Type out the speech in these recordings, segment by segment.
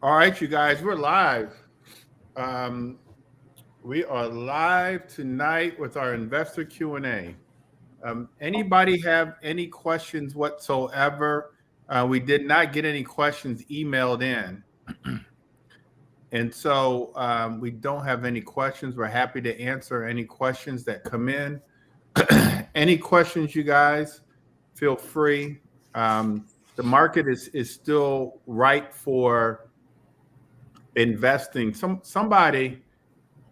All right, you guys, we're live. Um, we are live tonight with our investor Q&A. Anybody have any questions whatsoever? We did not get any questions emailed in. And so we don't have any questions. We're happy to answer any questions that come in. Any questions, you guys, feel free. The market is still ripe for investing. Somebody,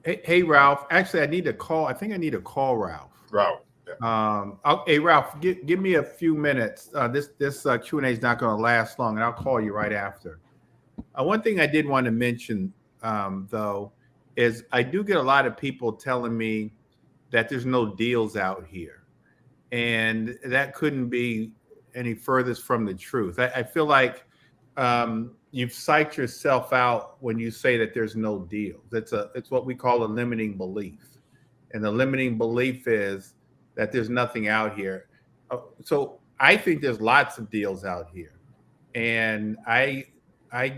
hey Ralph. Actually, I need to call. I think I need to call Ralph. Ralph. Yeah. Hey Ralph, give me a few minutes. This Q&A is not going to last long, and I'll call you right after. One thing I did want to mention, though, is I do get a lot of people telling me that there's no deals out here, and that couldn't be any furthest from the truth. I feel like you've psyched yourself out when you say that there's no deals. It's what we call a limiting belief, and the limiting belief is that there's nothing out here. So I think there's lots of deals out here, and I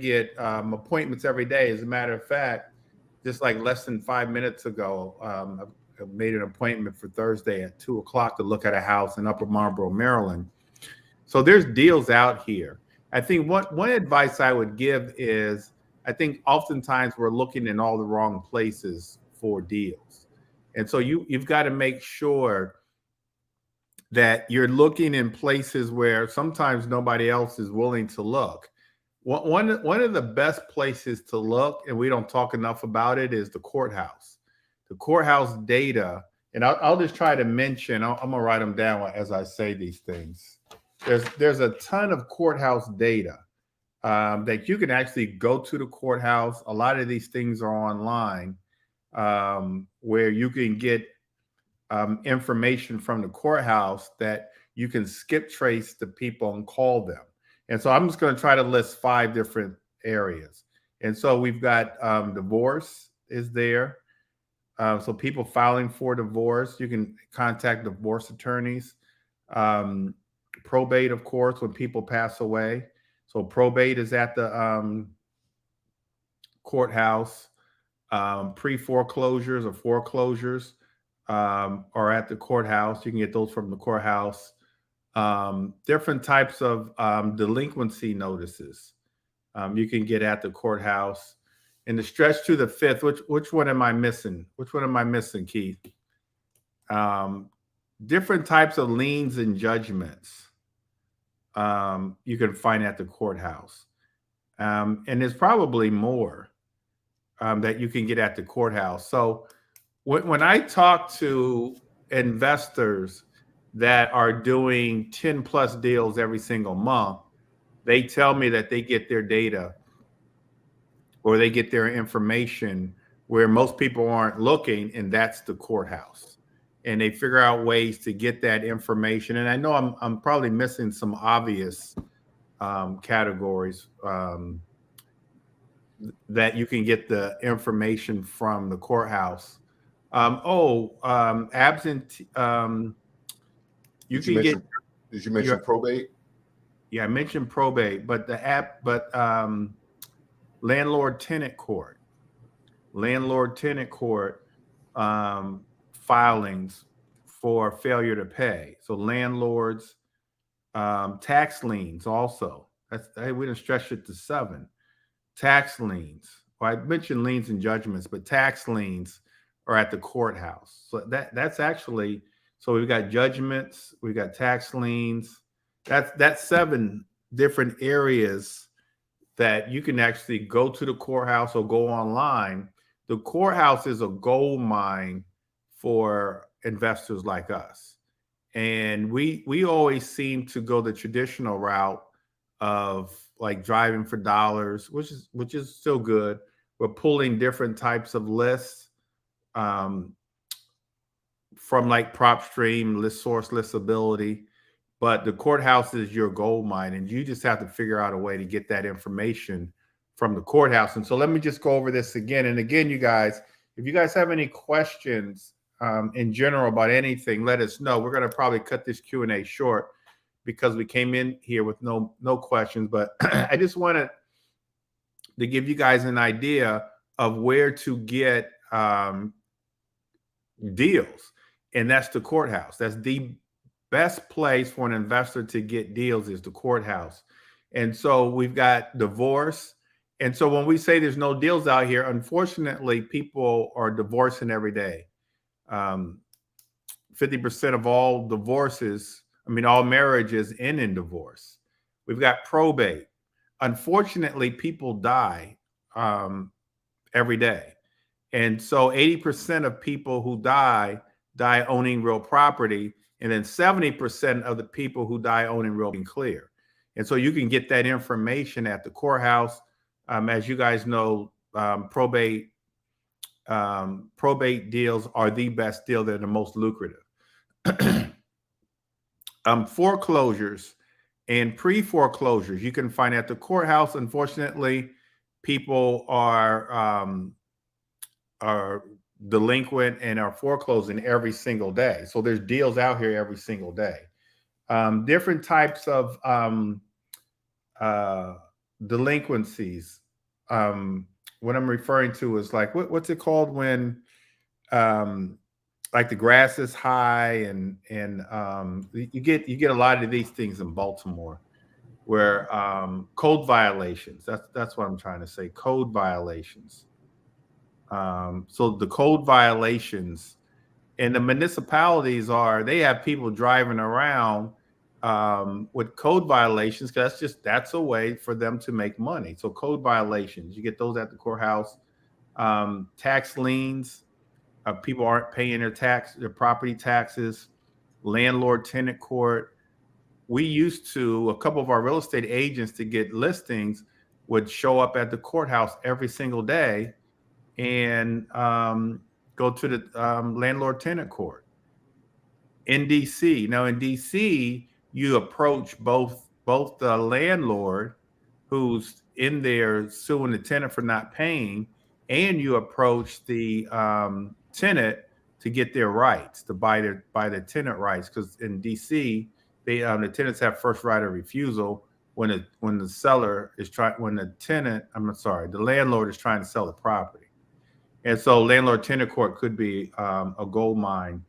get appointments every day. As a matter of fact, just like less than 5 minutes ago, I made an appointment for Thursday at 2:00 to look at a house in Upper Marlboro, Maryland. So there's deals out here. I think one advice I would give is I think oftentimes we're looking in all the wrong places for deals. And so you've got to make sure that you're looking in places where sometimes nobody else is willing to look. One of the best places to look, and we don't talk enough about it, is the courthouse. The courthouse data, and I'll just try to mention, I'm going to write them down as I say these things. There's a ton of courthouse data that you can actually go to the courthouse. A lot of these things are online where you can get information from the courthouse that you can skip trace the people and call them. And so I'm just going to try to list 5 different areas. And so we've got divorce is there. So people filing for divorce, you can contact divorce attorneys. Probate, of course, when people pass away. So probate is at the courthouse. Pre-foreclosures or foreclosures are at the courthouse. You can get those from the courthouse. Different types of delinquency notices you can get at the courthouse. And the stretch to the fifth, which one am I missing? Which one am I missing, Keith? Different types of liens and judgments you can find at the courthouse. And there's probably more that you can get at the courthouse. So when I talk to investors that are doing 10 plus deals every single month, they tell me that they get their data or they get their information where most people aren't looking, and that's the courthouse. And they figure out ways to get that information. And I know I'm probably missing some obvious categories that you can get the information from the courthouse. Absent. Did you mention probate? Yeah, I mentioned probate, but landlord tenant court filings for failure to pay. So landlords, tax liens also. We didn't stretch it to 7. Tax liens. Well, I mentioned liens and judgments, but tax liens are at the courthouse. So that's actually, so we've got judgments, we've got tax liens. That's 7 different areas that you can actually go to the courthouse or go online. The courthouse is a gold mine for investors like us. And we always seem to go the traditional route of like driving for dollars, which is still good. We're pulling different types of lists from like PropStream, List Source, Listability. But the courthouse is your gold mine, and you just have to figure out a way to get that information from the courthouse. And so let me just go over this again. And again, you guys, if you guys have any questions in general about anything, let us know. We're going to probably cut this Q&A short because we came in here with no questions. But I just wanted to give you guys an idea of where to get deals, and that's the courthouse. That's the best place for an investor to get deals, is the courthouse. And so we've got divorce. And so when we say there's no deals out here, unfortunately, people are divorcing every day. 50% of all divorces, all marriages end in divorce. We've got probate. Unfortunately, people die every day. And so 80% of people who die owning real property. And then 70% of the people who die owning real and clear. And so you can get that information at the courthouse. As you guys know, probate deals are the best deal. They're the most lucrative. Foreclosures and pre-foreclosures you can find at the courthouse. Unfortunately, people are delinquent and are foreclosing every single day. So there's deals out here every single day. Different types of delinquencies. What I'm referring to is like, what's it called when like the grass is high, and you get a lot of these things in Baltimore, where code violations. That's what I'm trying to say. Code violations. So the code violations, and the municipalities they have people driving around with code violations, because that's a way for them to make money. So code violations, you get those at the courthouse. Tax liens, people aren't paying their property taxes. Landlord tenant court. A couple of our real estate agents, to get listings, would show up at the courthouse every single day and go to the landlord tenant court. In DC, now in DC, you approach both the landlord, who's in there suing the tenant for not paying, and you approach the tenant to get their rights, to buy the tenant rights, because in DC, the tenants have first right of refusal when the landlord is trying to sell the property. And so landlord tenant court could be a gold mine.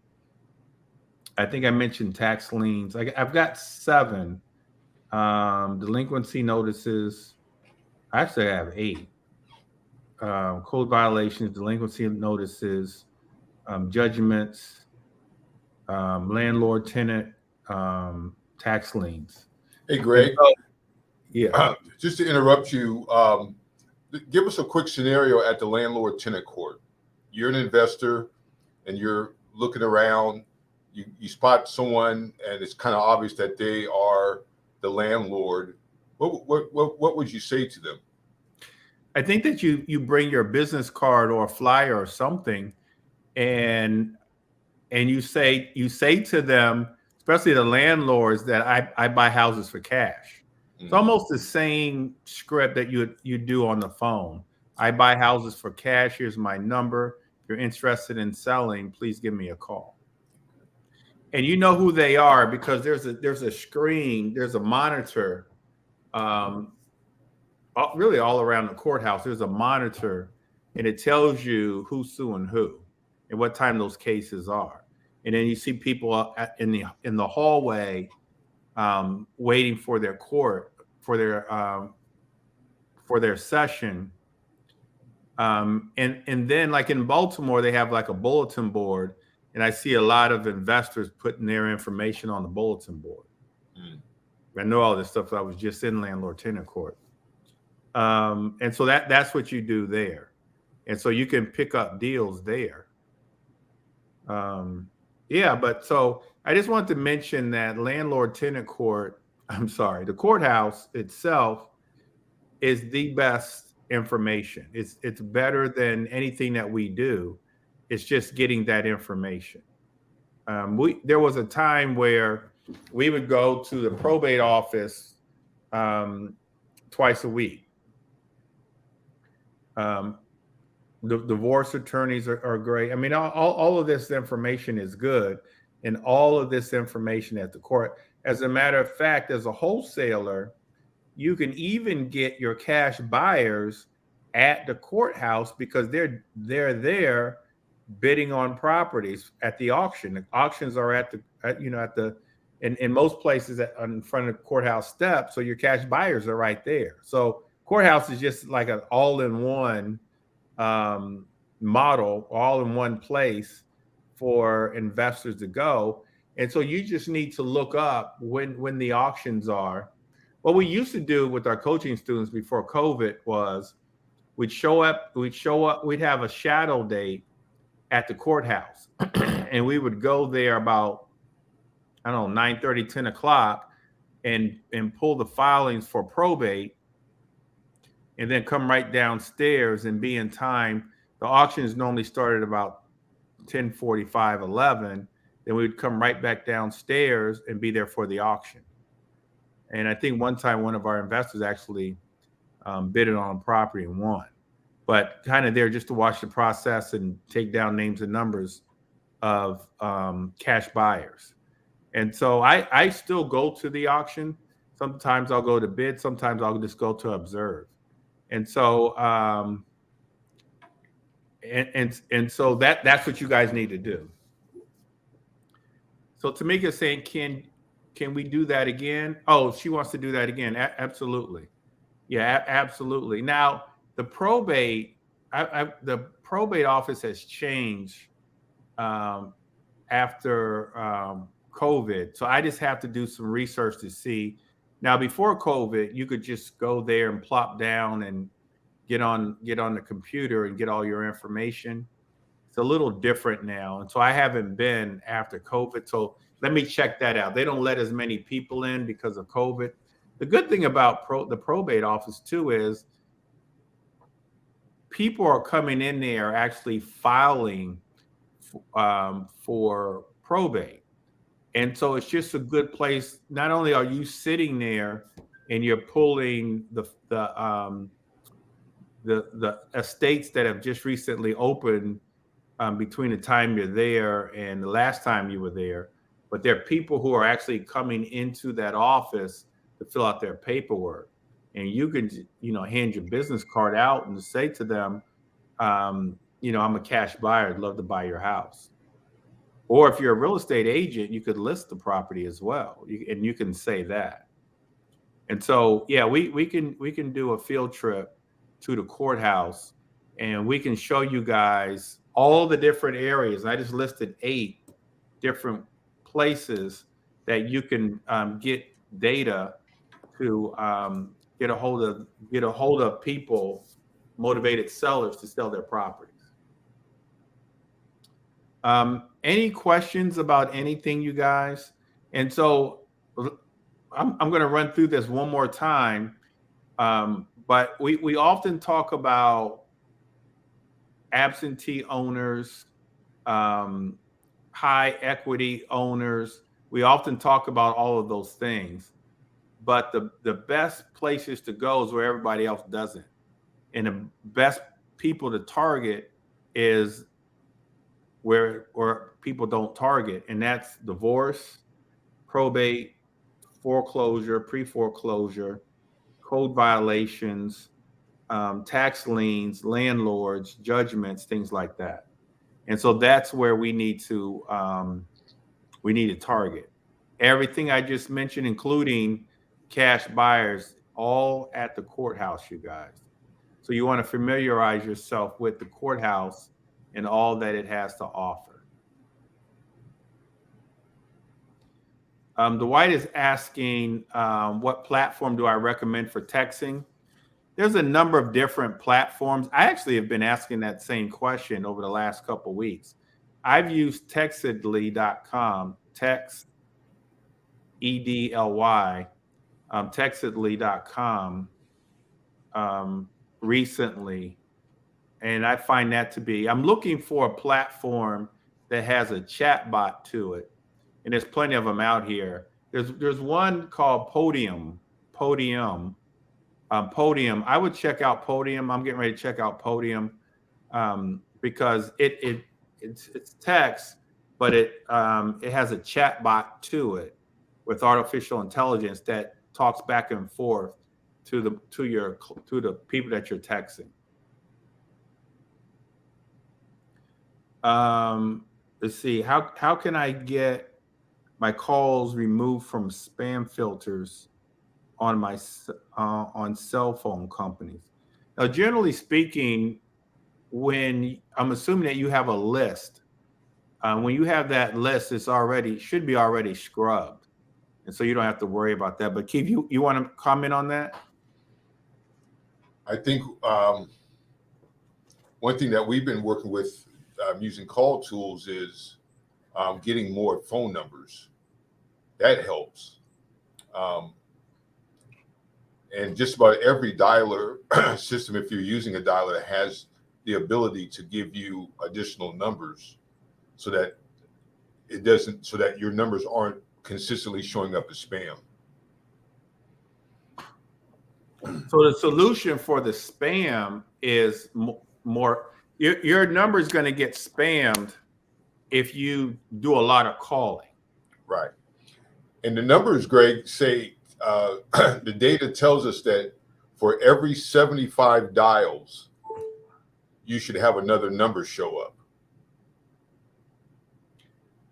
I think I mentioned tax liens. I've got 7 delinquency notices. Actually, I have 8. Code violations, delinquency notices, judgments, landlord tenant, tax liens. Hey, Greg. Yeah. Just to interrupt you, give us a quick scenario at the landlord tenant court. You're an investor and you're looking around. You spot someone and it's kind of obvious that they are the landlord. What would you say to them? I think that you bring your business card or a flyer or something, and you say to them, especially the landlords, that I buy houses for cash. It's almost the same script that you do on the phone. I buy houses for cash. Here's my number. If you're interested in selling, please give me a call. And you know who they are, because there's a screen, there's a monitor, really all around the courthouse. There's a monitor, and it tells you who's suing who and what time those cases are. And then you see people in the hallway waiting for their court, for their session. And then, like in Baltimore, they have like a bulletin board, and I see a lot of investors putting their information on the bulletin board. I know all this stuff. I was just in landlord tenant court. And so that's what you do there. And so you can pick up deals there. But so I just want to mention that landlord tenant court, the courthouse itself is the best information. It's better than anything that we do. It's just getting that information. There was a time where we would go to the probate office twice a week. The divorce attorneys are great. I mean, all of this information is good, and all of this information at the court. As a matter of fact, as a wholesaler, you can even get your cash buyers at the courthouse because they're there bidding on properties at the auction. The auctions are in most places in front of the courthouse steps. So your cash buyers are right there. So courthouse is just like an all-in-one model, all in one place for investors to go. And so you just need to look up when the auctions are. What we used to do with our coaching students before COVID was we'd have a shadow date at the courthouse and we would go there about, 9:30, 10 o'clock and pull the filings for probate and then come right downstairs and be in time. The auctions normally started about 10:45, 11. Then we would come right back downstairs and be there for the auction. And I think one time one of our investors actually bidded on a property and won, but kind of there just to watch the process and take down names and numbers of cash buyers. And so I still go to the auction. Sometimes I'll go to bid. Sometimes I'll just go to observe. And so so that's what you guys need to do. So Tamika's saying, can we do that again? Oh, she wants to do that again. Absolutely. Yeah, absolutely. Now the probate office has changed after COVID. So I just have to do some research to see. Now, before COVID, you could just go there and plop down and get on the computer and get all your information. It's a little different now. And so I haven't been after COVID. So let me check that out. They don't let as many people in because of COVID. The good thing about the probate office too is people are coming in there actually filing for probate. And so it's just a good place. Not only are you sitting there and you're pulling the estates that have just recently opened between the time you're there and the last time you were there, but there are people who are actually coming into that office to fill out their paperwork. And you can, hand your business card out and say to them, I'm a cash buyer. I'd love to buy your house. Or if you're a real estate agent, you could list the property as well, and you can say that. And so, yeah, we can do a field trip to the courthouse, and we can show you guys all the different areas. I just listed 8 different places that you can get data to get a hold of people, motivated sellers to sell their properties. Any questions about anything, you guys? And so I'm going to run through this one more time. But we often talk about absentee owners, high equity owners. We often talk about all of those things. But the best places to go is where everybody else doesn't. And the best people to target is where people don't target, and that's divorce, probate, foreclosure, pre-foreclosure, code violations, tax liens, landlords, judgments, things like that. And so that's where we need to target everything I just mentioned, including cash buyers, all at the courthouse, you guys. So you want to familiarize yourself with the courthouse and all that it has to offer. Dwight is asking, what platform do I recommend for texting? There's a number of different platforms. I actually have been asking that same question over the last couple of weeks. I've used Textedly.com, text, EDLY, Textedly.com recently. And I find that to be, I'm looking for a platform that has a chat bot to it. And there's plenty of them out here. There's one called Podium. Podium. I would check out Podium. I'm getting ready to check out Podium because it's text, but it has a chat bot to it with artificial intelligence that talks back and forth to the people that you're texting. Let's see. How can I get my calls removed from spam filters on my on cell phone companies? Now, generally speaking, when I'm assuming that you have a list, when you have that list, it's already should be already scrubbed, and so you don't have to worry about that. But Keith, you want to comment on that? I think one thing that we've been working with using call tools is getting more phone numbers. That helps. And just about every dialer system, if you're using a dialer, has the ability to give you additional numbers so that so that your numbers aren't consistently showing up as spam. So the solution for the spam is more, your number is going to get spammed if you do a lot of calling. Right. And the numbers, Greg, say the data tells us that for every 75 dials, you should have another number show up.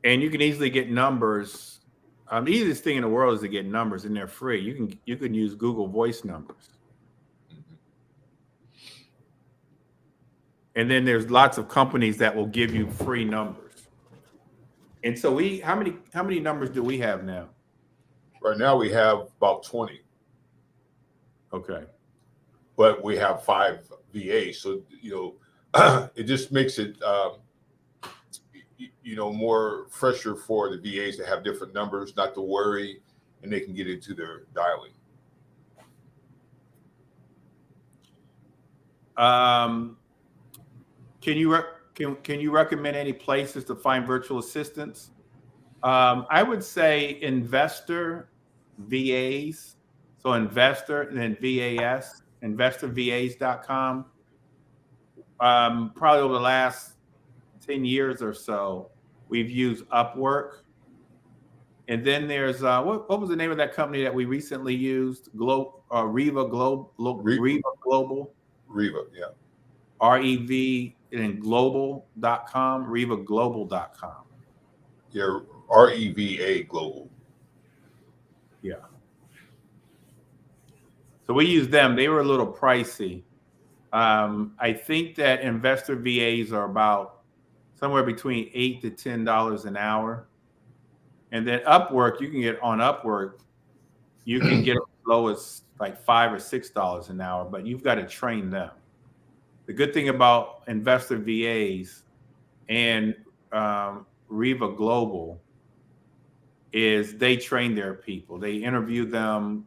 And you can easily get numbers. The easiest thing in the world is to get numbers, and they're free. You can use Google Voice numbers. Mm-hmm. And then there's lots of companies that will give you free numbers. And so how many numbers do we have now? Right now we have about 20. Okay. But we have 5 VAs. So, it just makes it, more fresher for the VAs to have different numbers, not to worry, and they can get into their dialing. Can you recommend any places to find virtual assistants? I would say Investor VAs. So Investor and then VAS, investorvas.com. Probably over the last 10 years or so, we've used Upwork. And then there's what was the name of that company that we recently used? Reva Global. Reva, yeah. REV and global.com, revaglobal.com. Yeah, REVA Global. Yeah. So we used them. They were a little pricey. I think that investor VAs are about somewhere between $8 to $10 an hour. And then Upwork, you can get on Upwork, you can get as low as like $5 or $6 an hour, but you've got to train them. The good thing about investor VAs and Reva Global is they train their people. They interview them,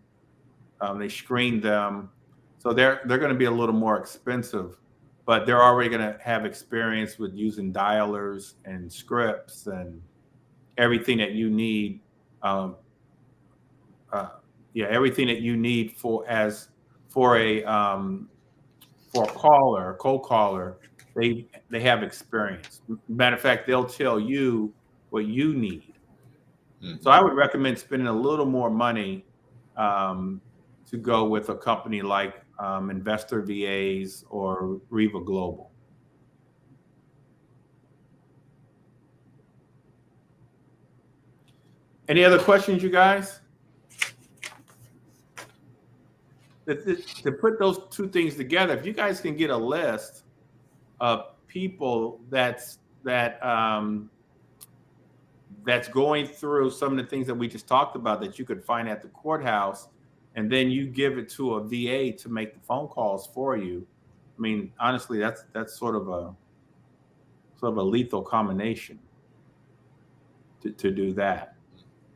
they screen them. So they're going to be a little more expensive, but they're already going to have experience with using dialers and scripts and everything that you need. Everything that you need for a caller, a cold caller, they have experience. Matter of fact, they'll tell you what you need. Mm-hmm. So I would recommend spending a little more money to go with a company like Investor VAs or Reva Global. Any other questions, you guys? To put those two things together, if you guys can get a list of people that's going through some of the things that we just talked about that you could find at the courthouse, and then you give it to a VA to make the phone calls for you. I mean, honestly, that's sort of a lethal combination to do that.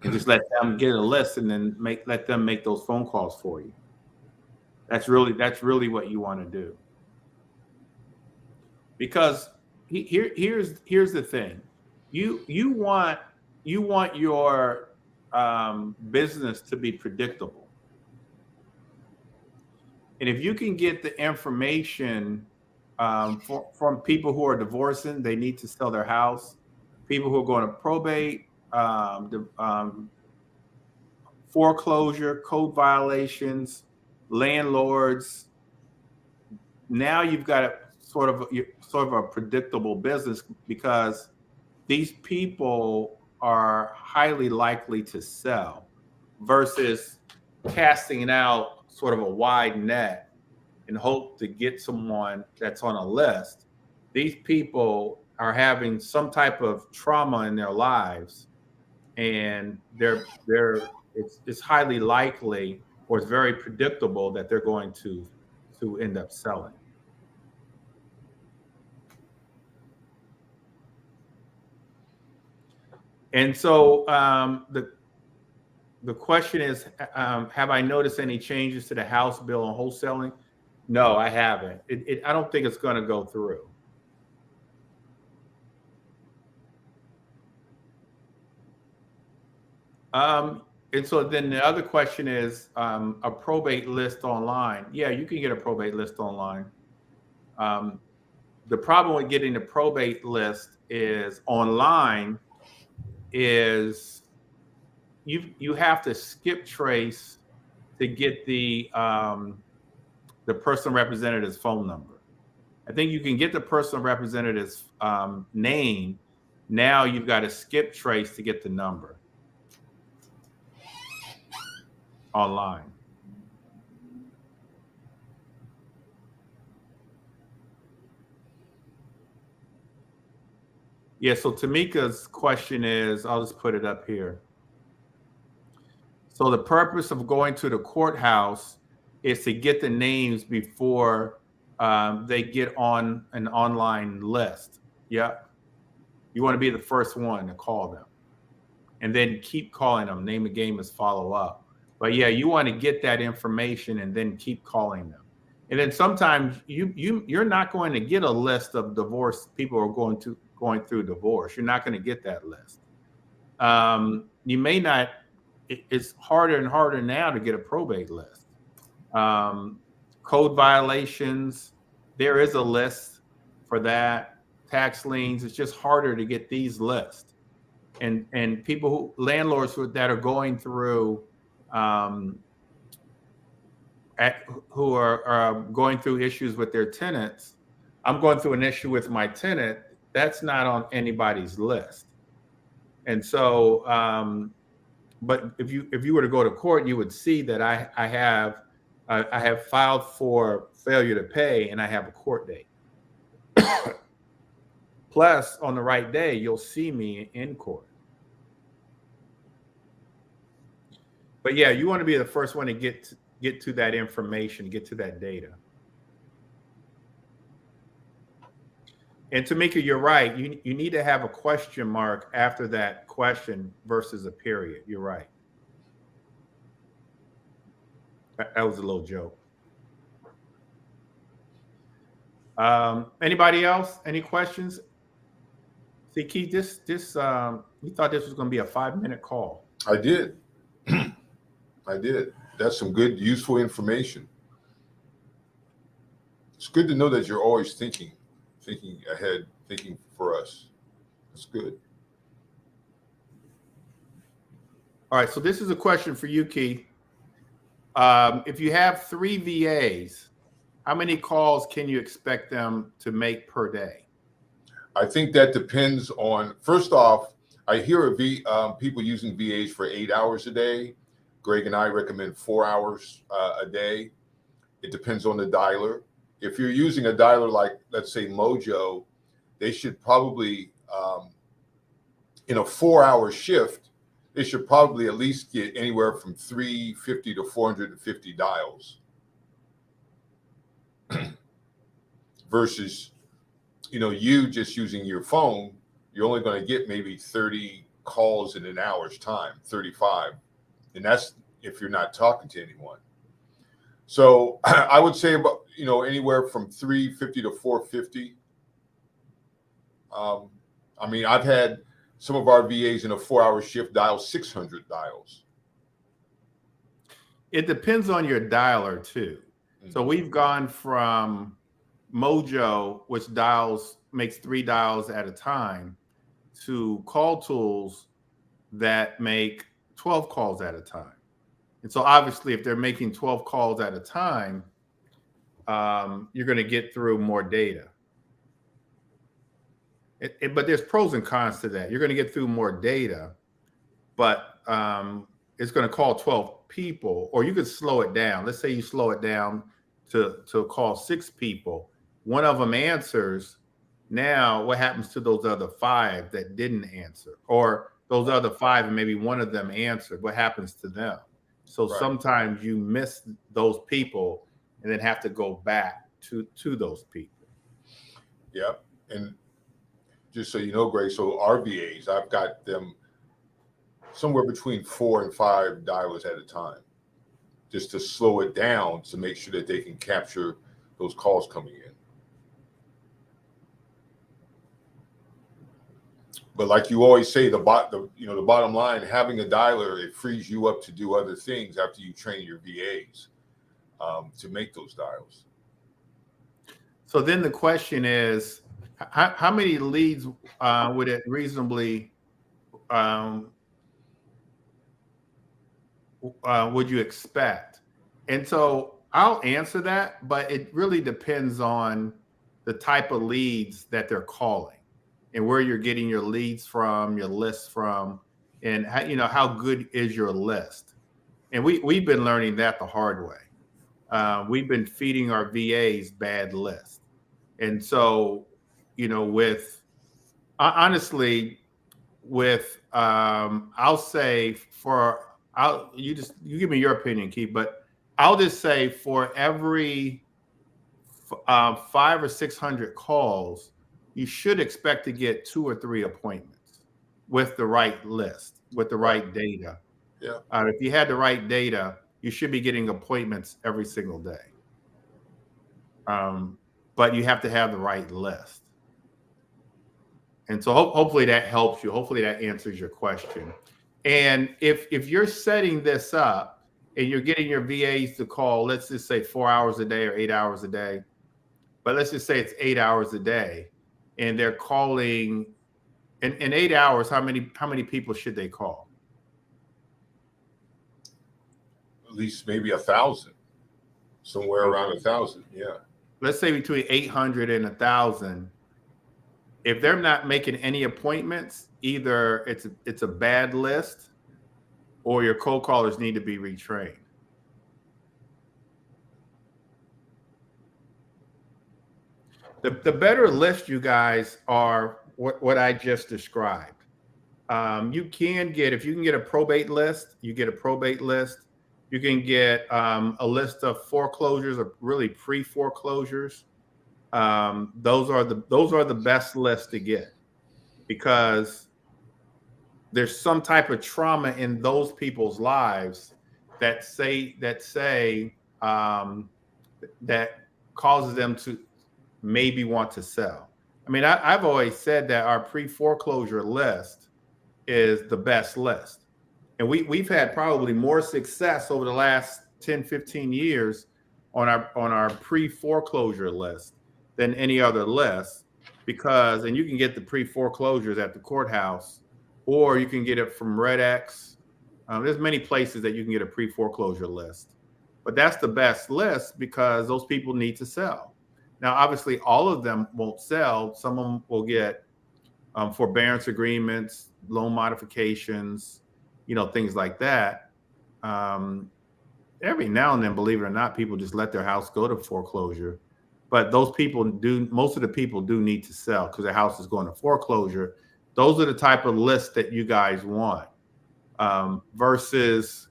And just let them get a list and then let them make those phone calls for you. That's really what you want to do. Because here's the thing. You want your business to be predictable. And if you can get the information from people who are divorcing, they need to sell their house, people who are going to probate, foreclosure, code violations, landlords. Now you've got sort of a predictable business because these people are highly likely to sell versus casting out sort of a wide net and hope to get someone that's on a list. These people are having some type of trauma in their lives, and it's highly likely or it's very predictable that they're going to end up selling. And so the question is, have I noticed any changes to the House bill on wholesaling? No, I haven't. I don't think it's going to go through. And so then the other question is a probate list online. Yeah, you can get a probate list online. The problem with getting the probate list is online is you have to skip trace to get the personal representative's phone number. I think you can get the personal representative's name. Now you've got to skip trace to get the number online. Yeah, so Tamika's question is, I'll just put it up here. So the purpose of going to the courthouse is to get the names before they get on an online list. Yep. You want to be the first one to call them. And then keep calling them. Name of the game is follow up. But yeah, you want to get that information and then keep calling them. And then sometimes you're not going to get a list of divorced people who are going through divorce. You're not going to get that list. You may not. It's harder and harder now to get a probate list. Code violations, there is a list for that. Tax liens, it's just harder to get these lists. And people landlords that are going through who are going through issues with their tenants. I'm going through an issue with my tenant. That's not on anybody's list. And so, but if you were to go to court, you would see that I have filed for failure to pay and I have a court date. Plus, on the right day, you'll see me in court. But yeah, you want to be the first one to get to that information, get to that data. And Tamika, you're right. You need to have a question mark after that question versus a period. You're right. That was a little joke. Anybody else? Any questions? See, Keith, this we thought this was going to be a 5-minute call. I did. I did. That's some good, useful information. It's good to know that you're always thinking ahead, thinking for us. That's good. All right. So this is a question for you, Keith. If you have 3 VAs, how many calls can you expect them to make per day? I think that depends on, first off, I hear of people using VAs for 8 hours a day. Greg and I recommend 4 hours a day. It depends on the dialer. If you're using a dialer like, let's say, Mojo, they should probably, in a 4-hour shift, they should probably at least get anywhere from 350 to 450 dials. Versus, you just using your phone, you're only going to get maybe 30 calls in an hour's time, 35. And that's if you're not talking to anyone. So I would say about, anywhere from 350 to 450. I mean, I've had some of our VAs in a 4-hour shift dial 600 dials. It depends on your dialer too. Mm-hmm. So we've gone from Mojo, which makes 3 dials at a time, to Call Tools that make 12 calls at a time. And so obviously if they're making 12 calls at a time, you're going to get through more data. But there's pros and cons to that. You're going to get through more data, but it's going to call 12 people, or you could slow it down. Let's say you slow it down to call 6 people. One of them answers. Now, what happens to those other 5 that didn't answer, or those other 5 and maybe one of them answered? What happens to them? So sometimes you miss those people and then have to go back to those people. Yep. And just so you know, Greg, so RVAs, I've got them somewhere between 4 and 5 dialers at a time, just to slow it down to make sure that they can capture those calls coming in. But like you always say, the bottom line, having a dialer, it frees you up to do other things after you train your VAs to make those dials. So then the question is, how many leads would it reasonably would you expect? And so I'll answer that, but it really depends on the type of leads that they're calling and where you're getting your leads from, your lists from, and how good is your list. And we've been learning that the hard way. We've been feeding our VAs bad lists. And so, I'll say you give me your opinion, Keith, but I'll just say for every 500 or 600 calls, you should expect to get 2 or 3 appointments with the right list, with the right data. Yeah. If you had the right data, you should be getting appointments every single day. But you have to have the right list. And so hopefully that helps you. Hopefully that answers your question. And if you're setting this up and you're getting your VAs to call, let's just say 4 hours a day or 8 hours a day, but let's just say it's 8 hours a day, and they're calling in 8 hours, how many people should they call? At least maybe 1,000, somewhere around 1,000. Yeah. Let's say between 800 and 1,000. If they're not making any appointments, either it's a bad list or your cold callers need to be retrained. The better list, you guys, are what I just described. You can get, if you can get a probate list, you get a probate list. You can get a list of foreclosures or really pre-foreclosures. Those are the best lists to get, because there's some type of trauma in those people's lives that causes them to maybe want to sell. I mean, I've always said that our pre-foreclosure list is the best list. And we've had probably more success over the last 10, 15 years on our pre-foreclosure list than any other list, and you can get the pre-foreclosures at the courthouse, or you can get it from RedX. There's many places that you can get a pre-foreclosure list, but that's the best list because those people need to sell. Now, obviously, all of them won't sell. Some of them will get forbearance agreements, loan modifications, things like that. Every now and then, believe it or not, people just let their house go to foreclosure. But most of the people do need to sell because their house is going to foreclosure. Those are the type of lists that you guys want, versus,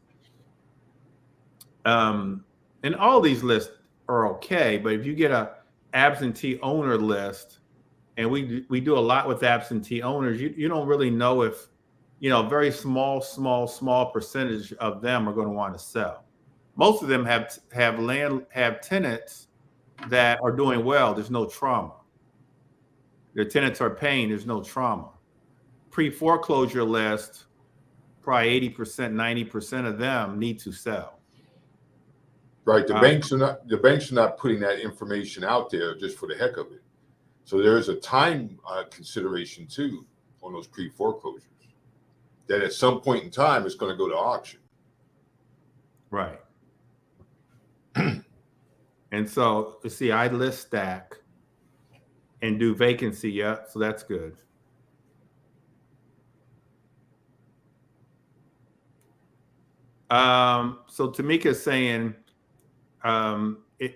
and all these lists are okay. But if you get a absentee owner list, and we do a lot with absentee owners, you don't really know if, a very small percentage of them are going to want to sell. Most of them have tenants that are doing well. There's no trauma. Their tenants are paying. There's no trauma. Pre-foreclosure list, probably 80%, 90% of them need to sell. Right. The banks are not putting that information out there just for the heck of it. So there is a time consideration too on those pre-foreclosures, that at some point in time it's going to go to auction. Right. And so, you see, I list stack, and do vacancy. Yeah, so that's good. So Tamika's saying,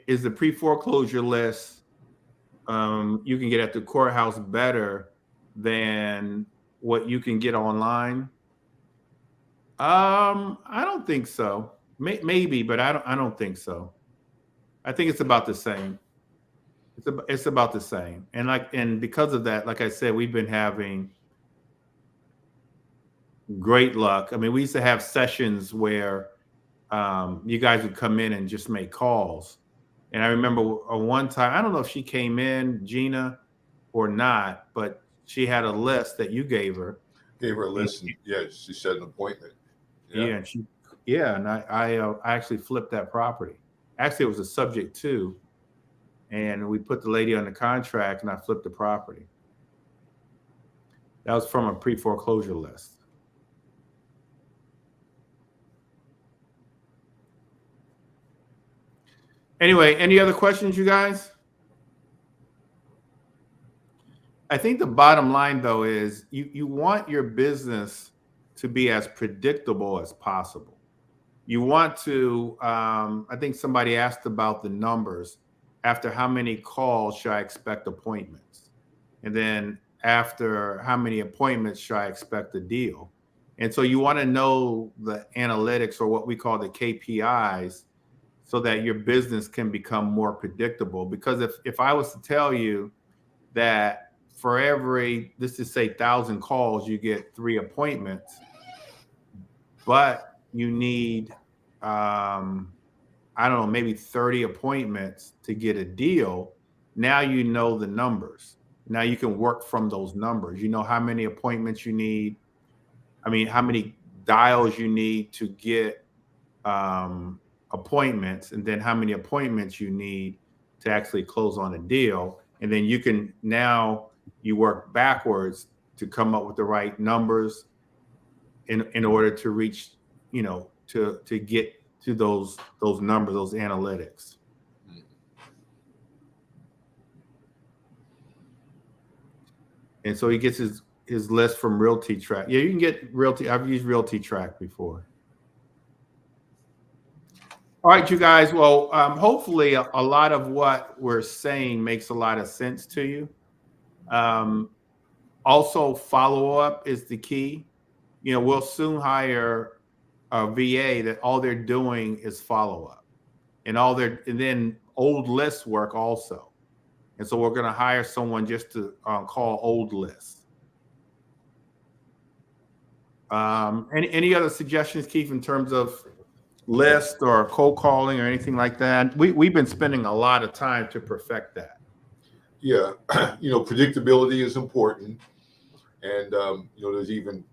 is the pre-foreclosure list you can get at the courthouse better than what you can get online? I don't think so. Maybe, but I don't think so. I think it's about the same. It's about the same. And because of that, like I said, we've been having great luck. I mean, we used to have sessions where you guys would come in and just make calls. And I remember one time, I don't know if she came in, Gina, or not, but she had a list that you gave her. Gave her a list, and yeah, she set an appointment. Yeah, and I actually flipped that property. Actually, it was a subject to, and we put the lady on the contract, and I flipped the property. That was from a pre-foreclosure list. Anyway, any other questions, you guys? I think the bottom line, though, is you want your business to be as predictable as possible. You want to, I think somebody asked about the numbers. After how many calls should I expect appointments? And then after how many appointments should I expect a deal? And so you want to know the analytics, or what we call the KPIs, so that your business can become more predictable. Because if I was to tell you that for every, let's just say 1,000 calls, you get 3 appointments, but you need, I don't know, maybe 30 appointments to get a deal. Now you know the numbers. Now you can work from those numbers. You know how many appointments you need. I mean, how many dials you need to get appointments, and then how many appointments you need to actually close on a deal. And then you can, now you work backwards to come up with the right numbers in order to reach, to get to those numbers, those analytics. And so he gets his list from Realty Track. Yeah, you can get Realty. I've used Realty Track before. All right, you guys. Well, hopefully a lot of what we're saying makes a lot of sense to you. Also, follow-up is the key. We'll soon hire a VA that all they're doing is follow-up, and then old list work also. And so we're going to hire someone just to call old lists. Any other suggestions, Keith, in terms of list or cold calling or anything like that? We've been spending a lot of time to perfect that. Yeah, predictability is important, and there's even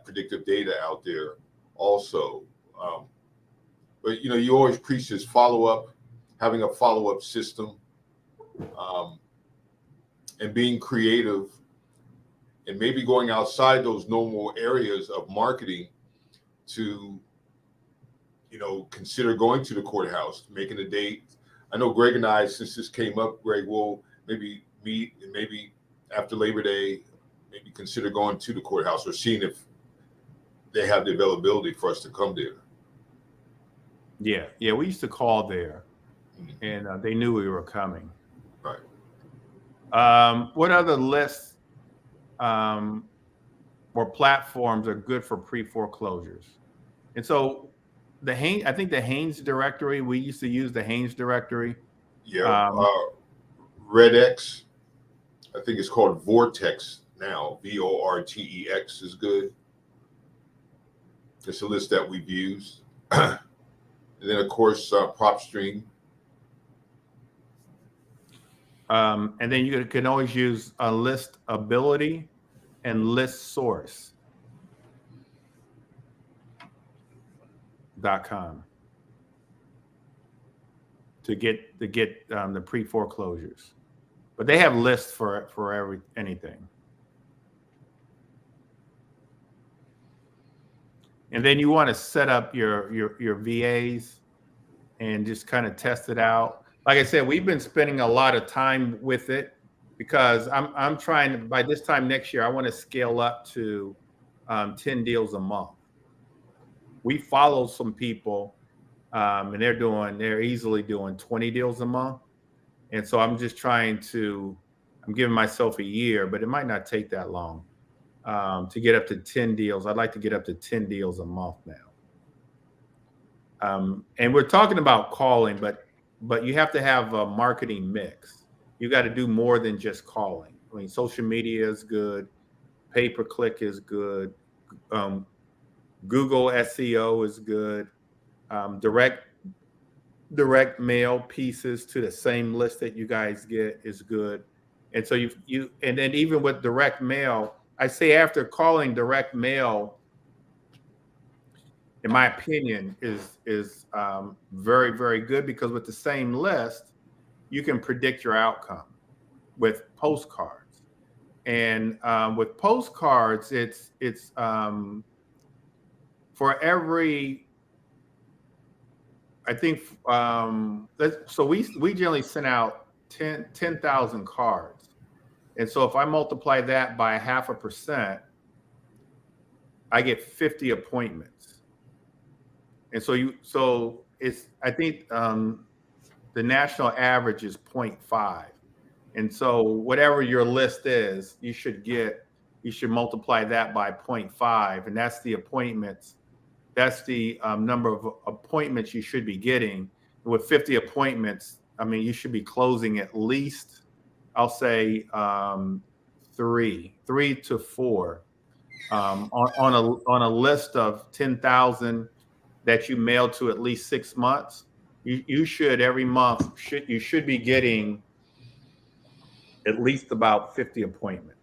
predictive data out there also. But you always preach this follow-up, having a follow-up system, and being creative, and maybe going outside those normal areas of marketing to consider going to the courthouse, making a date. I know Greg and I, since this came up, Greg, will maybe meet, and maybe after Labor Day, maybe consider going to the courthouse, or seeing if they have the availability for us to come there. Yeah, we used to call there, and they knew we were coming. Right. What other lists or platforms are good for pre-foreclosures? And so I think the Haynes directory, we used to use the Haynes directory. Yeah. RedX, I think it's called Vortex now. VORTEX is good. It's a list that we've used. And then, of course, PropStream. And then you can always use a List Ability and List Source.com to get the pre-foreclosures. But they have lists for anything. And then you want to set up your VAs and just kind of test it out. Like I said, we've been spending a lot of time with it. because I'm trying to, by this time next year, I want to scale up to 10 deals a month. We follow some people, and they're easily doing 20 deals a month. And so I'm just I'm giving myself a year, but it might not take that long to get up to 10 deals. I'd like to get up to 10 deals a month now. And we're talking about calling, but you have to have a marketing mix. You got to do more than just calling. I mean, social media is good, pay-per-click is good, Google SEO is good, direct mail pieces to the same list that you guys get is good. And so and then even with direct mail, I say after calling, direct mail, in my opinion, is very, very good, because with the same list, you can predict your outcome with postcards. And with postcards, it's for every, I think, so we generally send out 10,000 cards. And so if I multiply that by 0.5%, I get 50 appointments. And so I think the national average is 0.5. And so whatever your list is, you should multiply that by 0.5. And that's the appointments. That's the number of appointments you should be getting. With 50 appointments, I mean, you should be closing at least, I'll say, 3 to 4 on a list of 10,000 that you mail to at least 6 months. You should every month you should be getting at least about 50 appointments.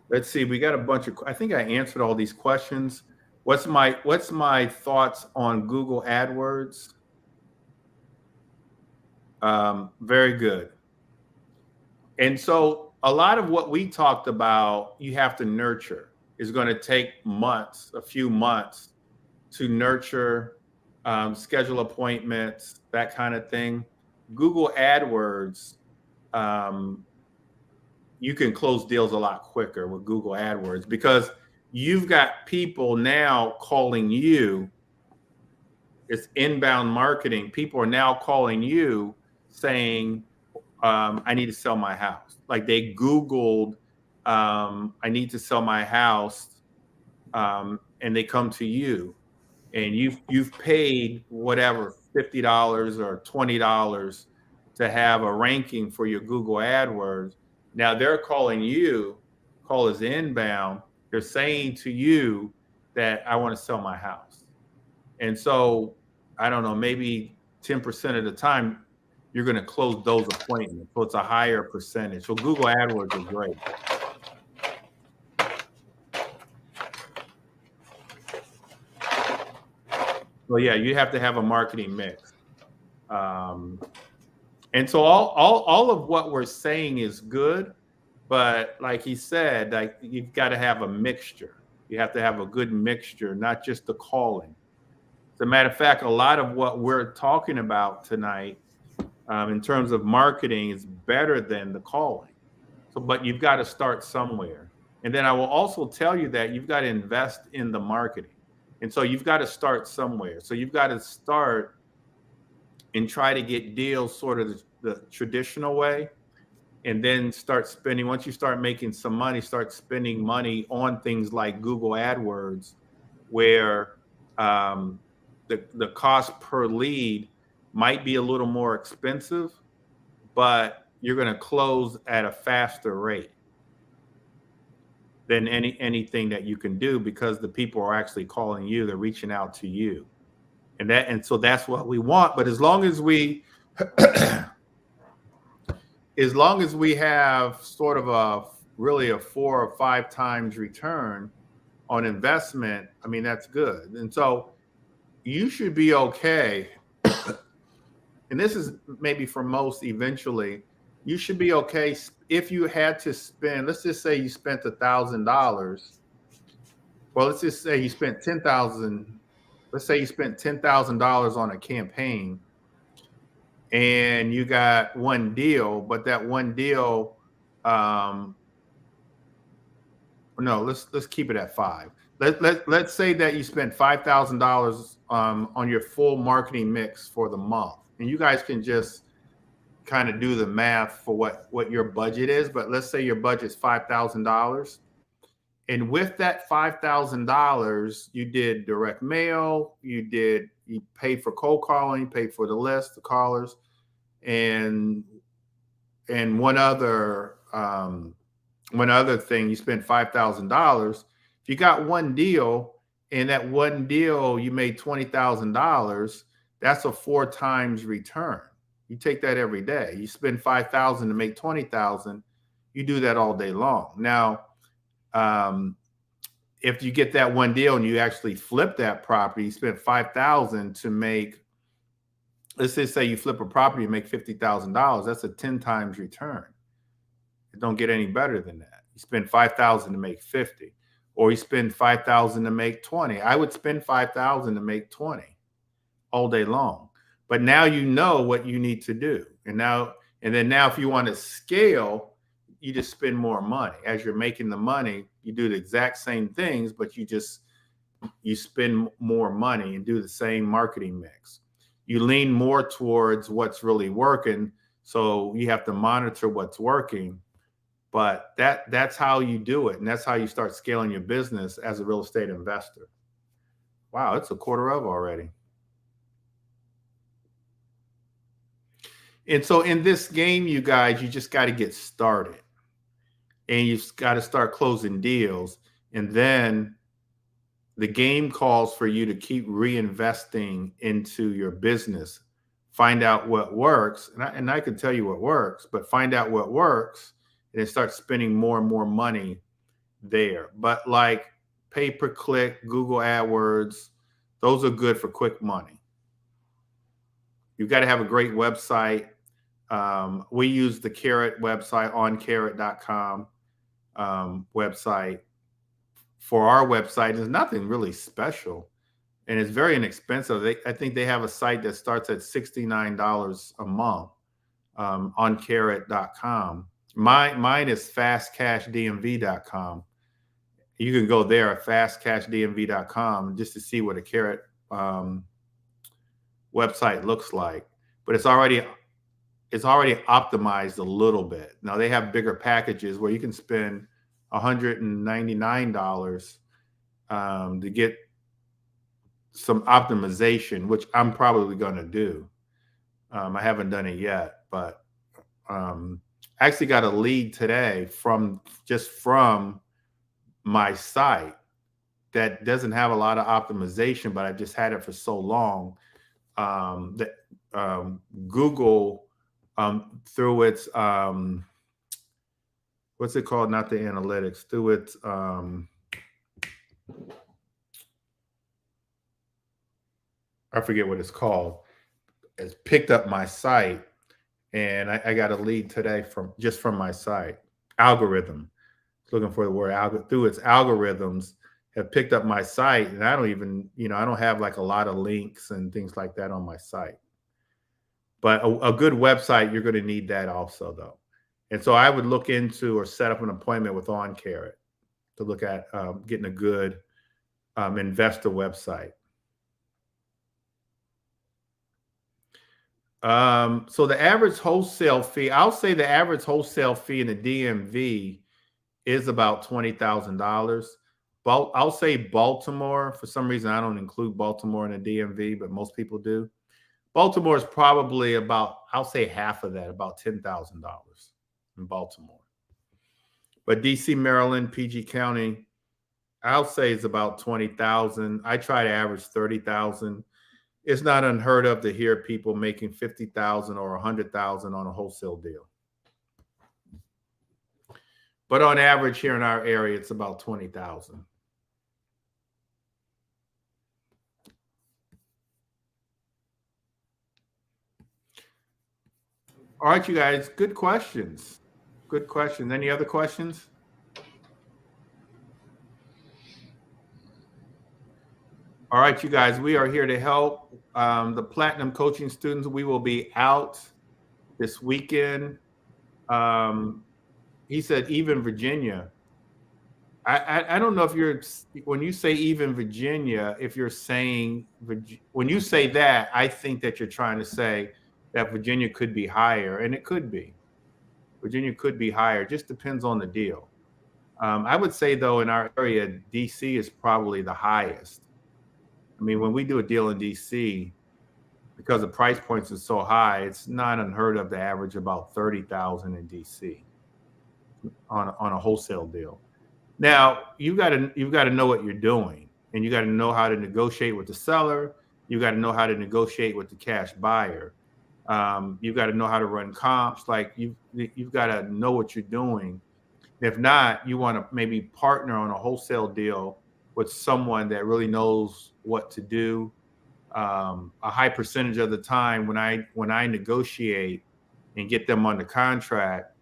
Let's see. We got a bunch of. I think I answered all these questions. What's my thoughts on Google AdWords? Very good. And so a lot of what we talked about, you have to nurture. Is going to take months, a few months, to nurture, schedule appointments, that kind of thing. Google AdWords. You can close deals a lot quicker with Google AdWords, because you've got people now calling you. It's inbound marketing. People are now calling you saying, I need to sell my house. Like they Googled, I need to sell my house, and they come to you, and you've paid whatever, $50 or $20 to have a ranking for your Google AdWords. Now they're calling you, call is inbound. They're saying to you that I want to sell my house. And so, I don't know, maybe 10% of the time, you're going to close those appointments. So it's a higher percentage. So Google AdWords is great. So yeah, you have to have a marketing mix. And so all of what we're saying is good, but like he said, like you've got to have a mixture. You have to have a good mixture, not just the calling. As a matter of fact, a lot of what we're talking about tonight, in terms of marketing, is better than the calling. So, but you've got to start somewhere. And then I will also tell you that you've got to invest in the marketing. And so you've got to start somewhere. So you've got to start and try to get deals sort of the traditional way, and then start spending. Once you start making some money, start spending money on things like Google AdWords, where the cost per lead might be a little more expensive, but you're going to close at a faster rate than anything that you can do, because the people are actually calling you, they're reaching out to you. And so that's what we want. But as long as we have sort of a 4 or 5 times return on investment, I mean, that's good. And so you should be okay. And this is maybe for most eventually, you should be okay if you had to spend, let's just say you spent $1,000. Well, let's just say you spent $10,000 let's say you spent $10,000 on a campaign and you got one deal, but that one deal, no, let's keep it at five. Let's say that you spent $5,000 on your full marketing mix for the month, and you guys can just kind of do the math for what your budget is. But let's say your budget's $5,000, and with that $5,000, you did direct mail, you paid for cold calling, you paid for the list, the callers, and one other thing, you spent $5,000. If you got one deal, and that one deal you made $20,000, that's a 4 times return. You take that every day. You spend $5,000 to make $20,000. You do that all day long. Now, if you get that one deal and you actually flip that property, you spend $5,000 to make, let's just say you flip a property and make $50,000. That's a 10 times return. It don't get any better than that. You spend $5,000 to make 50, or you spend $5,000 to make 20. I would spend $5,000 to make 20 all day long. But now you know what you need to do. And then if you want to scale, you just spend more money. As you're making the money, you do the exact same things, but you spend more money and do the same marketing mix. You lean more towards what's really working, so you have to monitor what's working. But that's how you do it, and that's how you start scaling your business as a real estate investor. Wow, it's 1:15 already. And so in this game, you guys, you just got to get started, and you've got to start closing deals. And then the game calls for you to keep reinvesting into your business. Find out what works. And I can tell you what works, but find out what works and then start spending more and more money there. But like pay-per-click, Google AdWords, those are good for quick money. You've got to have a great website. We use the Carrot website, oncarrot.com website. For our website, there's nothing really special, and it's very inexpensive. I think they have a site that starts at $69 a month, on carrot.com. Mine is fastcashdmv.com. You can go there at fastcashdmv.com just to see what a Carrot website looks like. But it's already optimized a little bit. Now they have bigger packages where you can spend $199 to get some optimization, which I'm probably going to do. I haven't done it yet, but I actually got a lead today from my site that doesn't have a lot of optimization, but I've just had it for so long that Google, through its what's it called? Not the analytics, through its I forget what it's called. It's picked up my site, and I got a lead today from my site. Algorithm. Looking for the word through its algorithms have picked up my site, and I don't even, I don't have like a lot of links and things like that on my site. But a good website, you're going to need that also, though. And so I would look into or set up an appointment with OnCarrot to look at getting a good investor website. So the average wholesale fee, I'll say the average wholesale fee in the DMV is about $20,000. I'll say Baltimore. For some reason, I don't include Baltimore in the DMV, but most people do. Baltimore is probably about, I'll say half of that, about $10,000 in Baltimore. But DC, Maryland, PG County, I'll say is about 20,000. I try to average 30,000. It's not unheard of to hear people making 50,000 or 100,000 on a wholesale deal. But on average here in our area, it's about 20,000. All right, you guys, good questions. Good questions. Any other questions? All right, you guys, we are here to help the Platinum Coaching students. We will be out this weekend. He said, even Virginia. I don't know if you're, when you say even Virginia, if you're saying, when you say that, I think that you're trying to say that Virginia could be higher, and it could be. Virginia could be higher. It just depends on the deal. I would say, though, in our area, DC is probably the highest. I mean, when we do a deal in DC, because the price points are so high, it's not unheard of to average about 30,000 in DC on a wholesale deal. Now, you've got to know what you're doing, and you got to know how to negotiate with the seller. You got to know how to negotiate with the cash buyer. You've got to know how to run comps. Like you've got to know what you're doing. If not, you want to maybe partner on a wholesale deal with someone that really knows what to do. A high percentage of the time when I negotiate and get them on the contract,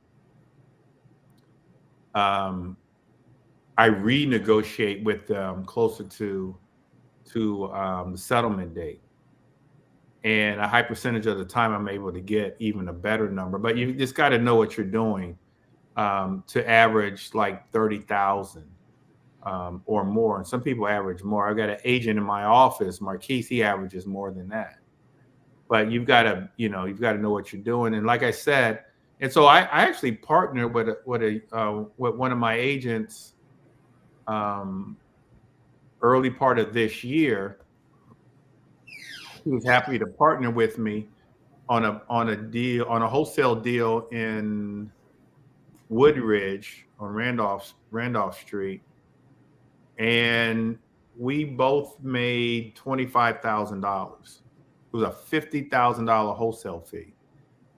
I renegotiate with them closer to the settlement date. And a high percentage of the time, I'm able to get even a better number. But you just got to know what you're doing to average like 30,000 or more. And some people average more. I've got an agent in my office, Marquise, he averages more than that. But you've got to know what you're doing. And like I said, and so I actually partnered with one of my agents early part of this year. He was happy to partner with me on a deal, on a wholesale deal in Woodridge on Randolph Street, and we both made $25,000. It was a $50,000 wholesale fee,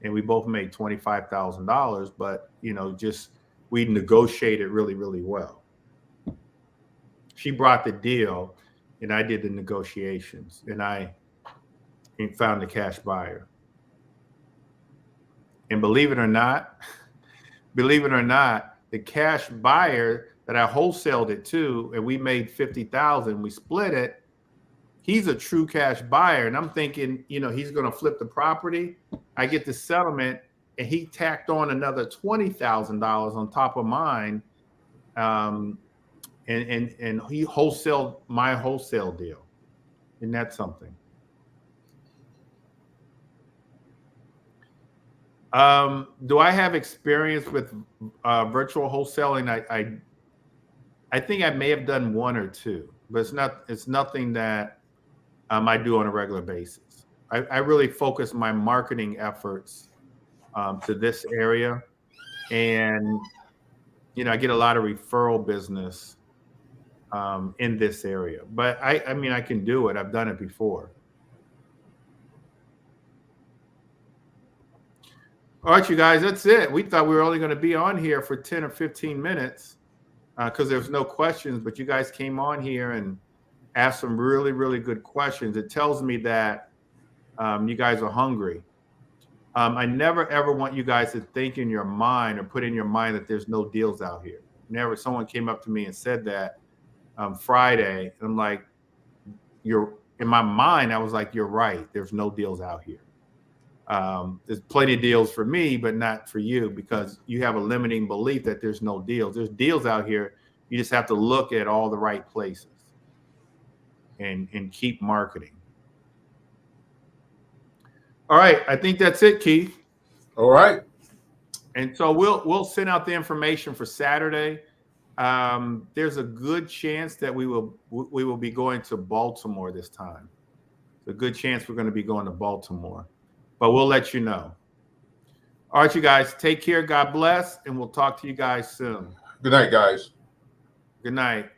and we both made $25,000. But just we negotiated really, really well. She brought the deal, and I did the negotiations, and I found the cash buyer. And believe it or not, the cash buyer that I wholesaled it to, and we made $50,000, we split it. He's a true cash buyer, and I'm thinking, he's going to flip the property. I get the settlement, and he tacked on another $20,000 on top of mine. And he wholesaled my wholesale deal. Isn't that something? Do I have experience with virtual wholesaling? I think I may have done one or two, but it's nothing that I do on a regular basis. I really focus my marketing efforts to this area, and I get a lot of referral business in this area. But I mean, I can do it. I've done it before. All right, you guys, that's it. We thought we were only going to be on here for 10 or 15 minutes because there's no questions, but you guys came on here and asked some really, really good questions. It tells me that you guys are hungry. I never, ever want you guys to think in your mind or put in your mind that there's no deals out here. Never. Someone came up to me and said that Friday. And I'm like, in my mind, I was like, you're right. There's no deals out here. There's plenty of deals for me, but not for you, because you have a limiting belief that there's no deals. There's deals out here. You just have to look at all the right places and keep marketing. All right. I think that's it, Keith. All right. And so we'll send out the information for Saturday. There's a good chance that we will be going to Baltimore this time. There's a good chance we're going to be going to Baltimore. But we'll let you know. All right, you guys, take care. God bless, and we'll talk to you guys soon. Good night, guys. Good night.